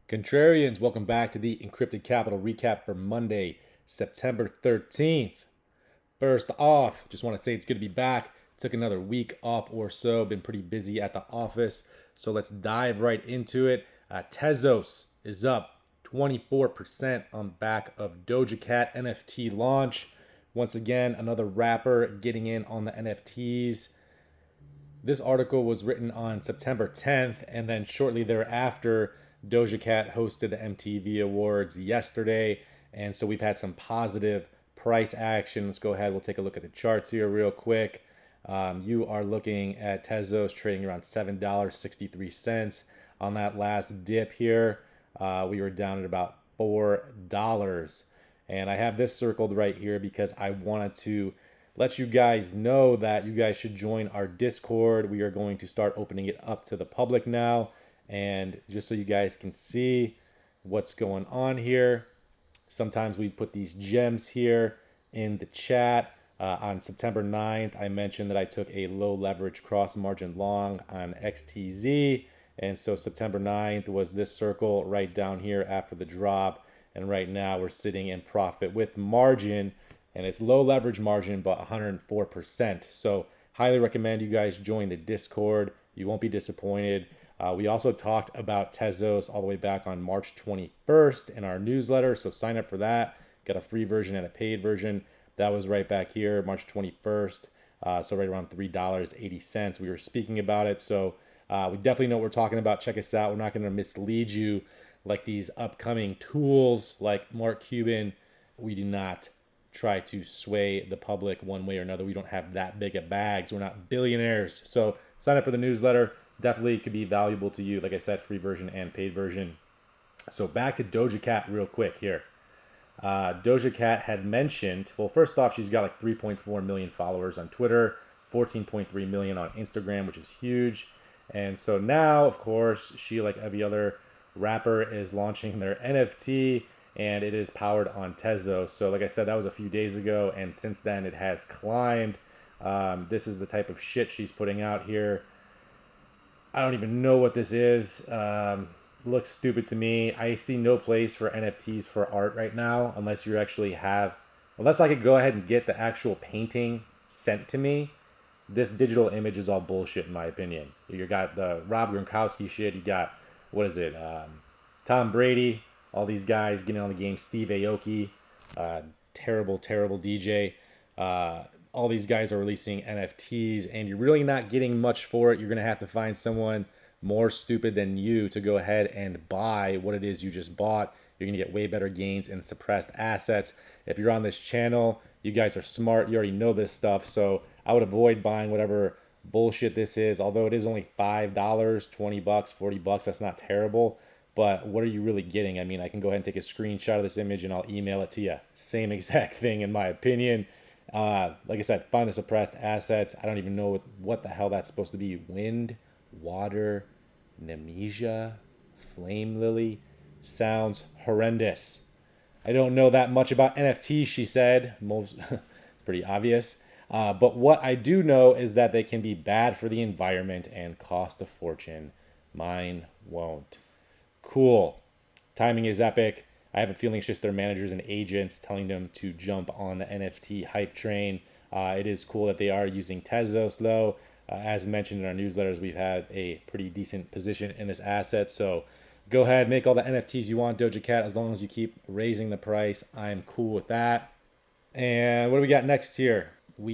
Contrarians, welcome back to the Encrypted Capital recap for Monday, September 13th. First off, just want to say it's good to be back. Took another week off or so. Been pretty busy at the office. So let's dive right into it. Tezos is up 24% on the back of Doja Cat NFT launch. Once again, another rapper getting in on the NFTs. This article was written on September 10th, and then shortly thereafter, Doja Cat hosted the MTV Awards yesterday, and so we've had some positive price action. Let's go ahead. We'll take a look at the charts here real quick. You are looking at Tezos trading around $7.63 on that last dip here. We were down at about $4. And I have this circled right here because I wanted to let you guys know that you guys should join our Discord. We are going to start opening it up to the public now. And just so you guys can see what's going on here, sometimes we put these gems here in the chat. On September 9th, I mentioned that I took a low leverage cross margin long on XTZ. And so September 9th was this circle right down here after the drop. And right now we're sitting in profit with margin, and it's low leverage margin, but 104%. So highly recommend you guys join the Discord. You won't be disappointed. We also talked about Tezos all the way back on March 21st in our newsletter. So sign up for that. Got a free version and a paid version. That was right back here, March 21st. So right around $3.80. We were speaking about it. So we definitely know what we're talking about. Check us out. We're not going to mislead you like these upcoming tools like Mark Cuban. We do not try to sway the public one way or another. We don't have that big of bags. We're not billionaires. So sign up for the newsletter. Definitely could be valuable to you. Like I said, free version and paid version. So back to Doja Cat real quick here. Doja Cat had mentioned, well, first off, she's got like 3.4 million followers on Twitter, 14.3 million on Instagram, which is huge. And so now, of course, she, like every other rapper, is launching their NFT, and it is powered on Tezo. So like I said, that was a few days ago, and since then it has climbed. This is the type of shit she's putting out here. I don't even know what this is. Looks stupid to me. I see no place for NFTs for art right now unless you actually have, unless I could go ahead and get the actual painting sent to me. This digital image is all bullshit in my opinion. You got the Rob Gronkowski shit. You got, what is it? Tom Brady. All these guys getting on the game. Steve Aoki. Terrible DJ. All these guys are releasing NFTs, and you're really not getting much for it. You're going to have to find someone more stupid than you to go ahead and buy what it is you just bought. You're going to get way better gains in suppressed assets. If you're on this channel, you guys are smart. You already know this stuff. So I would avoid buying whatever bullshit this is. Although it is only $5, $20, $40, that's not terrible. But what are you really getting? I mean, I can go ahead and take a screenshot of this image and I'll email it to you. Same exact thing in my opinion. Like I said, find the suppressed assets. I don't even know what the hell that's supposed to be. Wind, water, Nemesia, flame lily. Sounds horrendous. I don't know that much about NFTs, she said. Most pretty obvious. But what I do know is that they can be bad for the environment and cost a fortune. Mine won't. Cool. Timing is epic. I have a feeling it's just their managers and agents telling them to jump on the NFT hype train. It is cool that they are using Tezos, though. As mentioned in our newsletters, we've had a pretty decent position in this asset. So go ahead, make all the NFTs you want, Doja Cat. As long as you keep raising the price, I'm cool with that. And what do we got next here? So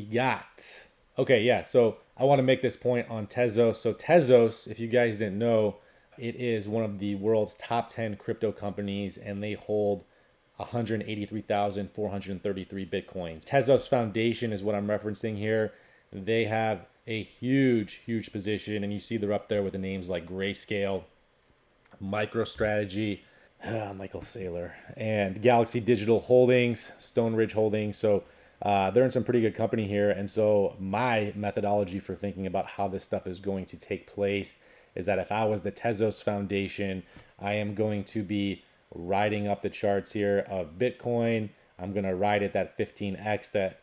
I want to make this point on Tezos. So Tezos, if you guys didn't know, it is one of the world's top 10 crypto companies, and they hold 183,433 Bitcoins. Tezos Foundation is what I'm referencing here. They have a huge position, and you see they're up there with the names like Grayscale, MicroStrategy, Michael Saylor, and Galaxy Digital Holdings, Stone Ridge Holdings. So they're in some pretty good company here. And so my methodology for thinking about how this stuff is going to take place is that if I was the Tezos Foundation, I am going to be riding up the charts here of Bitcoin. I'm going to ride at that 15x that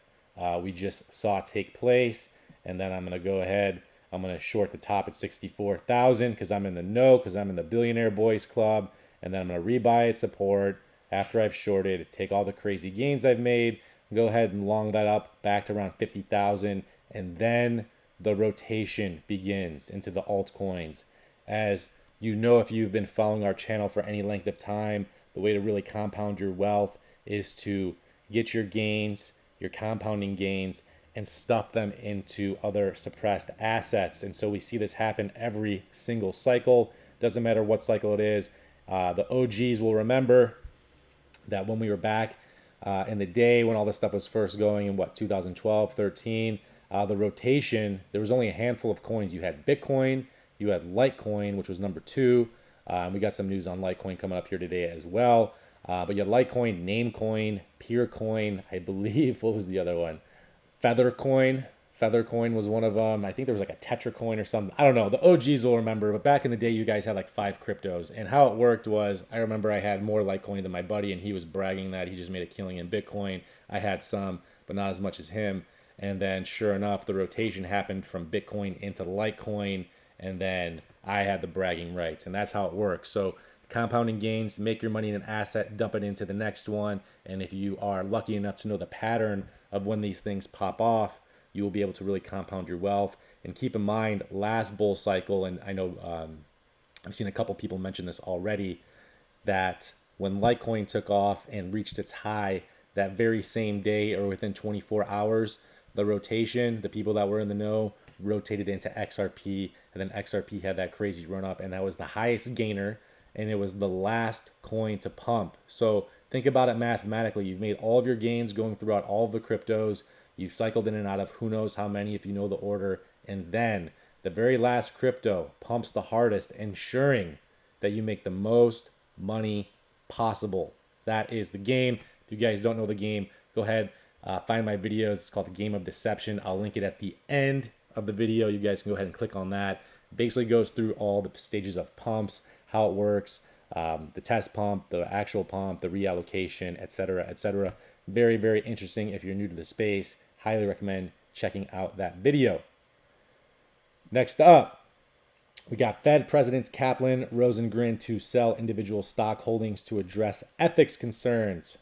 we just saw take place. And then I'm going to go ahead, I'm going to short the top at 64,000 because I'm in the know, because I'm in the Billionaire Boys Club. and then I'm going to rebuy at support after I've shorted, take all the crazy gains I've made, go ahead and long that up back to around 50,000, and then the rotation begins into the altcoins. As you know, if you've been following our channel for any length of time, the way to really compound your wealth is to get your gains, your compounding gains, and stuff them into other suppressed assets. And so we see this happen every single cycle. Doesn't matter what cycle it is. The OGs will remember that when we were back in the day when all this stuff was first going in 2012, 13, the rotation, there was only a handful of coins. You had Bitcoin, you had Litecoin, which was number 2. We got some news on Litecoin coming up here today as well. But you had Litecoin, Namecoin, Peercoin, I believe, what was the other one? Feathercoin. Feathercoin was one of them. I think there was like a Tetracoin or something. I don't know. The OGs will remember. But back in the day, you guys had like 5 cryptos. And how it worked was, I remember I had more Litecoin than my buddy, and he was bragging that he just made a killing in Bitcoin. I had some, but not as much as him. And then sure enough, the rotation happened from Bitcoin into Litecoin. And then I had the bragging rights. And that's how it works. So compounding gains, make your money in an asset, dump it into the next one. And if you are lucky enough to know the pattern of when these things pop off, you will be able to really compound your wealth. And keep in mind, last bull cycle, and I know I've seen a couple people mention this already, that when Litecoin took off and reached its high that very same day or within 24 hours, the rotation, the people that were in the know, rotated into XRP, and then XRP had that crazy run up, and that was the highest gainer, and it was the last coin to pump. So think about it mathematically. You've made all of your gains going throughout all of the cryptos. You've cycled in and out of who knows how many if you know the order. And then the very last crypto pumps the hardest, ensuring that you make the most money possible. That is the game. If you guys don't know the game, go ahead, find my videos. It's called The Game of Deception. I'll link it at the end of the video. You guys can go ahead and click on that. It basically goes through all the stages of pumps, how it works, the test pump, the actual pump, the reallocation, etc., etc. Very, very interesting. If you're new to the space, highly recommend checking out that video. Next up, we got Fed Presidents Kaplan, Rosengren to sell individual stock holdings to address ethics concerns.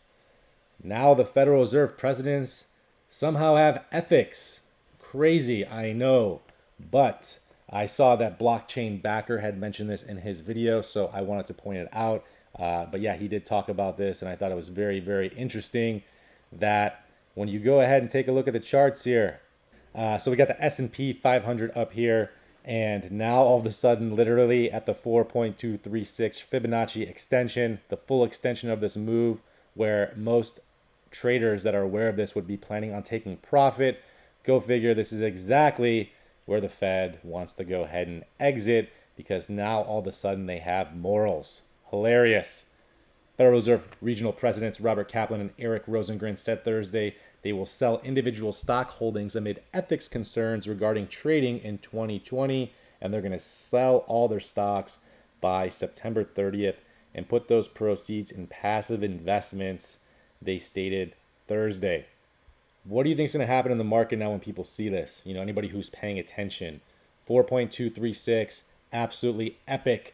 Now the Federal Reserve presidents somehow have ethics. Crazy, I know. But I saw that Blockchain Backer had mentioned this in his video, so I wanted to point it out. But yeah, he did talk about this, and I thought it was very, very interesting that when you go ahead and take a look at the charts here, so we got the S&P 500 up here, and now all of a sudden, literally at the 4.236 Fibonacci extension, the full extension of this move, where most traders that are aware of this would be planning on taking profit. Go figure, this is exactly where the Fed wants to go ahead and exit, because now all of a sudden they have morals. Hilarious. Federal Reserve Regional Presidents Robert Kaplan and Eric Rosengren said Thursday they will sell individual stock holdings amid ethics concerns regarding trading in 2020, and they're going to sell all their stocks by September 30th and put those proceeds in passive investments, they stated Thursday. What do you think is going to happen in the market now when people see this? You know, anybody who's paying attention. 4.236, absolutely epic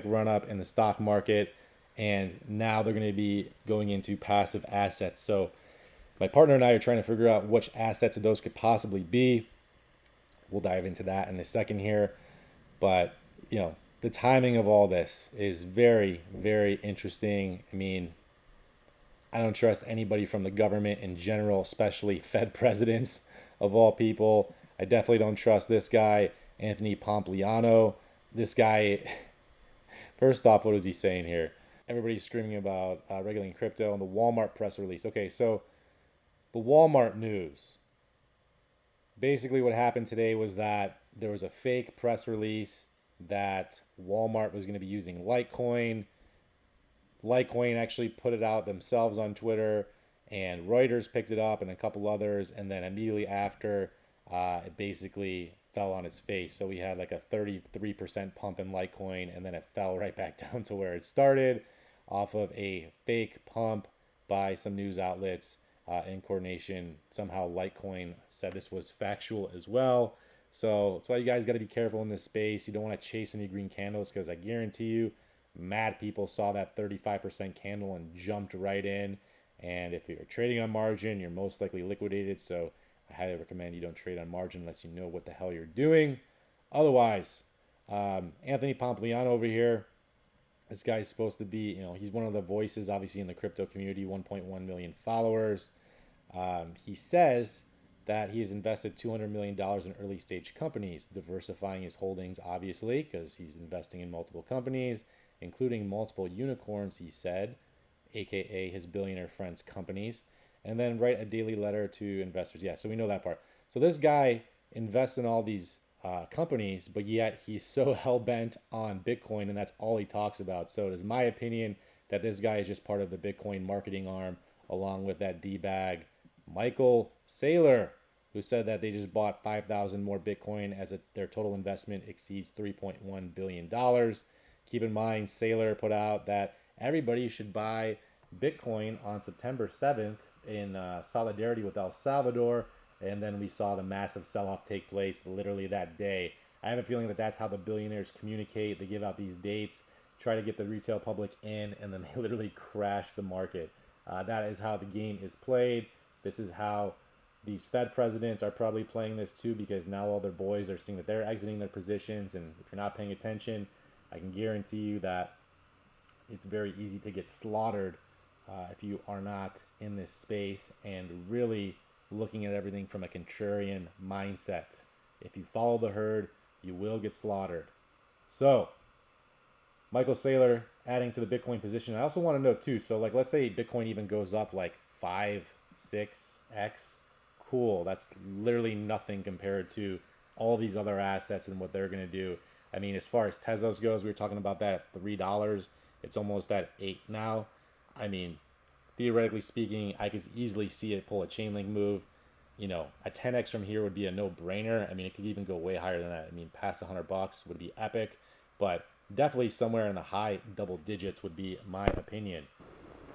run up in the stock market. And now they're going to be going into passive assets. So my partner and I are trying to figure out which assets of those could possibly be. We'll dive into that in a second here. But, you know, the timing of all this is very, very interesting. I mean, I don't trust anybody from the government in general, especially Fed presidents of all people. I definitely don't trust this guy, Anthony Pompliano. This guy, first off, what is he saying here? Everybody's screaming about regulating crypto and the Walmart press release. Okay, so the Walmart news. Basically what happened today was that there was a fake press release that Walmart was going to be using Litecoin. Litecoin actually put it out themselves on Twitter, and Reuters picked it up and a couple others, and then immediately after, it basically fell on its face. So we had like a 33% pump in Litecoin, and then it fell right back down to where it started off of a fake pump by some news outlets in coordination. Somehow Litecoin said this was factual as well. So that's why you guys got to be careful in this space. You don't want to chase any green candles, because I guarantee you Mad people saw that 35% candle and jumped right in. And if you're trading on margin, you're most likely liquidated. So I highly recommend you don't trade on margin unless you know what the hell you're doing. Otherwise, Anthony Pompliano over here, this guy's supposed to be, he's one of the voices, obviously, in the crypto community, 1.1 million followers. He says that he has invested $200 million in early stage companies, diversifying his holdings, obviously, because he's investing in multiple companies, including multiple unicorns, he said, aka his billionaire friends' companies, and then write a daily letter to investors. Yeah, so we know that part. So this guy invests in all these companies, but yet he's so hell bent on Bitcoin, and that's all he talks about. So it is my opinion that this guy is just part of the Bitcoin marketing arm, along with that D-bag Michael Saylor, who said that they just bought 5,000 more Bitcoin as their total investment exceeds $3.1 billion. Keep in mind, Saylor put out that everybody should buy Bitcoin on September 7th in solidarity with El Salvador. And then we saw the massive sell-off take place literally that day. I have a feeling that that's how the billionaires communicate. They give out these dates, try to get the retail public in, and then they literally crash the market. That is how the game is played. This is how these Fed presidents are probably playing this too, because now all their boys are seeing that they're exiting their positions. And if you're not paying attention, I can guarantee you that it's very easy to get slaughtered if you are not in this space and really looking at everything from a contrarian mindset. If you follow the herd, you will get slaughtered. So, Michael Saylor adding to the Bitcoin position. I also want to note too, so like let's say Bitcoin even goes up like 5, 6x. Cool. That's literally nothing compared to all these other assets and what they're going to do. I mean, as far as Tezos goes, we were talking about that at $3. It's almost at 8 now. I mean, theoretically speaking, I could easily see it pull a chain link move. A 10x from here would be a no-brainer. I mean, it could even go way higher than that. I mean, past $100 would be epic, but definitely somewhere in the high double digits would be my opinion.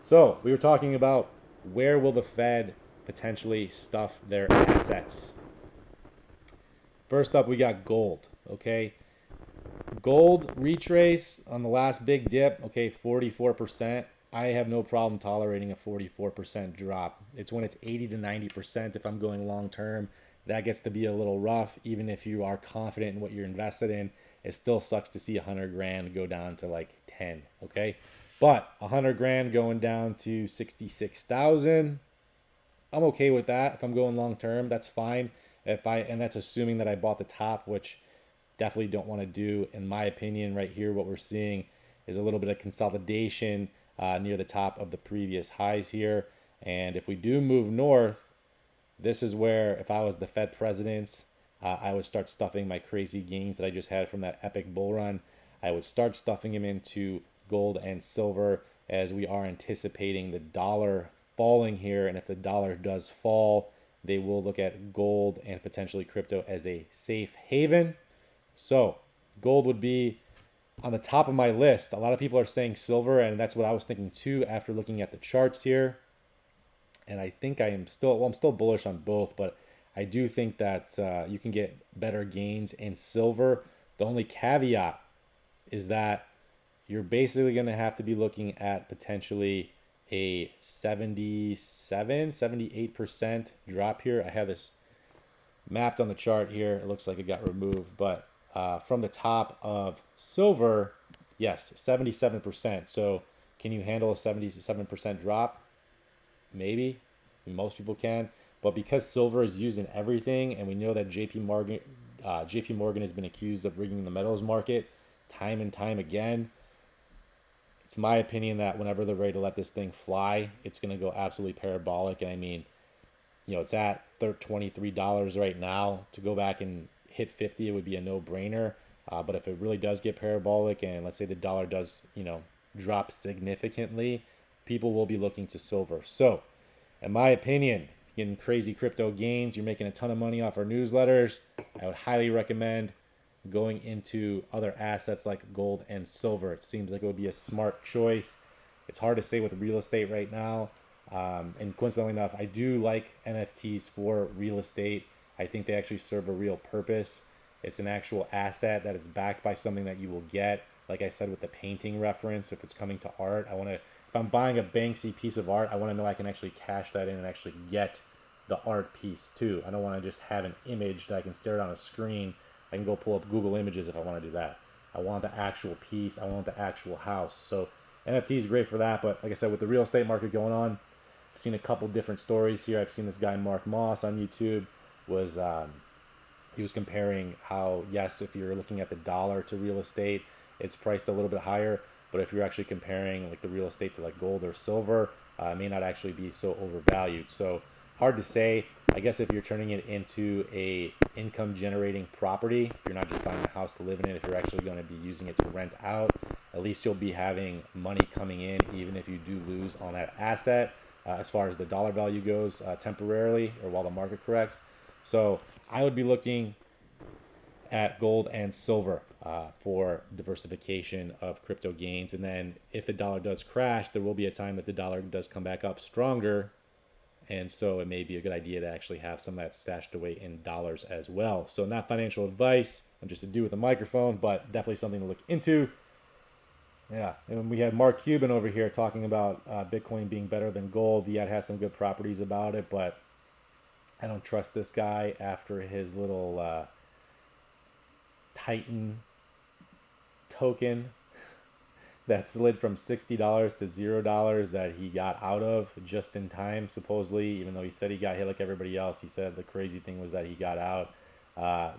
So we were talking about where will the Fed potentially stuff their assets. First up, we got gold. Okay, gold retrace on the last big dip. Okay, 44%. I have no problem tolerating a 44% drop. It's when it's 80 to 90% if I'm going long term. That gets to be a little rough. Even if you are confident in what you're invested in, it still sucks to see 100 grand go down to like 10, okay? But 100 grand going down to 66,000, I'm okay with that. If I'm going long term, that's fine. And that's assuming that I bought the top, which definitely don't want to do. In my opinion, right here, what we're seeing is a little bit of consolidation near the top of the previous highs here. And if we do move north, this is where, if I was the Fed presidents, I would start stuffing my crazy gains that I just had from that epic bull run. I would start stuffing them into gold and silver, as we are anticipating the dollar falling here. And if the dollar does fall, they will look at gold and potentially crypto as a safe haven. So gold would be on the top of my list. A lot of people are saying silver, and that's what I was thinking too after looking at the charts here. And I think I'm still bullish on both, but I do think that you can get better gains in silver. The only caveat is that you're basically going to have to be looking at potentially a 78% drop here. I have this mapped on the chart here. It looks like it got removed, but from the top of silver, yes, 77%. So can you handle a 77% drop? Maybe. Most people can. But because silver is used in everything, and we know that JP Morgan has been accused of rigging the metals market time and time again, it's my opinion that whenever they're ready to let this thing fly, it's going to go absolutely parabolic. And I mean, it's at $23 right now. To go back and hit 50, it would be a no-brainer. But if it really does get parabolic, and let's say the dollar does, drop significantly, people will be looking to silver. So, in my opinion, getting crazy crypto gains, you're making a ton of money off our newsletters, I would highly recommend going into other assets like gold and silver. It seems like it would be a smart choice. It's hard to say with real estate right now. And coincidentally enough, I do like NFTs for real estate. I think they actually serve a real purpose. It's an actual asset that is backed by something that you will get. like I said with the painting reference, if it's coming to art, if I'm buying a Banksy piece of art, I want to know I can actually cash that in and actually get the art piece too. I don't want to just have an image that I can stare at on a screen. I can go pull up Google Images if I want to do that. I want the actual piece. I want the actual house. So NFT is great for that. But like I said, with the real estate market going on, I've seen a couple different stories here. I've seen this guy Mark Moss on YouTube was he was comparing how, yes, if you're looking at the dollar to real estate, it's priced a little bit higher. But if you're actually comparing like the real estate to like gold or silver, it may not actually be so overvalued. So hard to say. I guess if you're turning it into a income generating property, if you're not just buying a house to live in it, if you're actually going to be using it to rent out, at least you'll be having money coming in, even if you do lose on that asset, as far as the dollar value goes, temporarily or while the market corrects. So I would be looking at gold and silver for diversification of crypto gains. And then if the dollar does crash, there will be a time that the dollar does come back up stronger. And so it may be a good idea to actually have some of that stashed away in dollars as well. So not financial advice, I'm just to do with a microphone, but definitely something to look into. Yeah, and we had Mark Cuban over here talking about Bitcoin being better than gold. Yeah, it has some good properties about it, but I don't trust this guy after his little Titan token that slid from $60 to $0 that he got out of just in time, supposedly, even though he said he got hit like everybody else. He said the crazy thing was that he got out.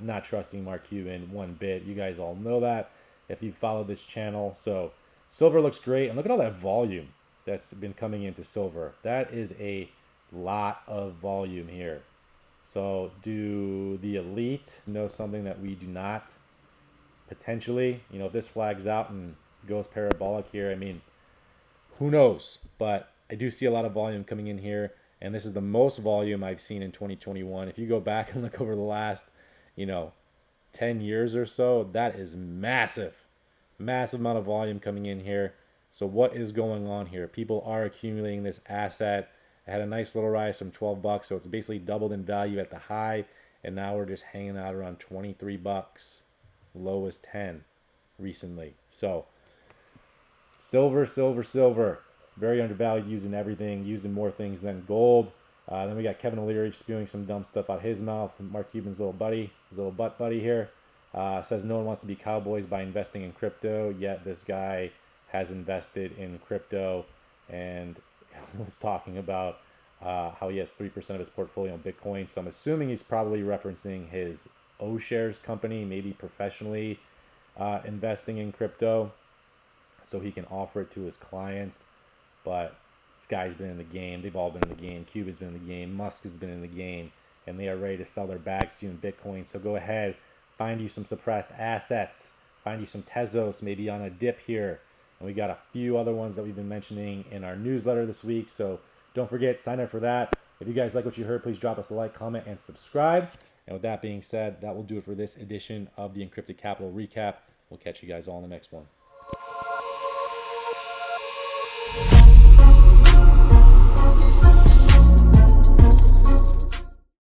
Not trusting Mark Cuban one bit. You guys all know that if you follow this channel. So silver looks great. And look at all that volume that's been coming into silver. That is a lot of volume here. So do the elite know something that we do not? Potentially, if this flags out and goes parabolic here, I mean, who knows? But I do see a lot of volume coming in here, and this is the most volume I've seen in 2021. If you go back and look over the last, 10 years or so, that is massive amount of volume coming in here. So what is going on here? People are accumulating this asset. It had a nice little rise from $12, so it's basically doubled in value at the high, and now we're just hanging out around $23. Low as 10 recently. So silver, very undervalued, using everything, using more things than gold. Then we got Kevin O'Leary spewing some dumb stuff out his mouth. Mark Cuban's little buddy, his little butt buddy here, says no one wants to be cowboys by investing in crypto, yet this guy has invested in crypto and was talking about how he has 3% of his portfolio in Bitcoin. So I'm assuming he's probably referencing his O-Shares company, maybe professionally investing in crypto so he can offer it to his clients. But this guy's been in the game. They've all been in the game. Cuban's been in the game. Musk has been in the game. And they are ready to sell their bags to you in Bitcoin. So go ahead, find you some suppressed assets. Find you some Tezos, maybe on a dip here. And we got a few other ones that we've been mentioning in our newsletter this week. So don't forget, sign up for that. If you guys like what you heard, please drop us a like, comment, and subscribe. And with that being said, that will do it for this edition of the Encrypted Capital Recap. We'll catch you guys all in the next one.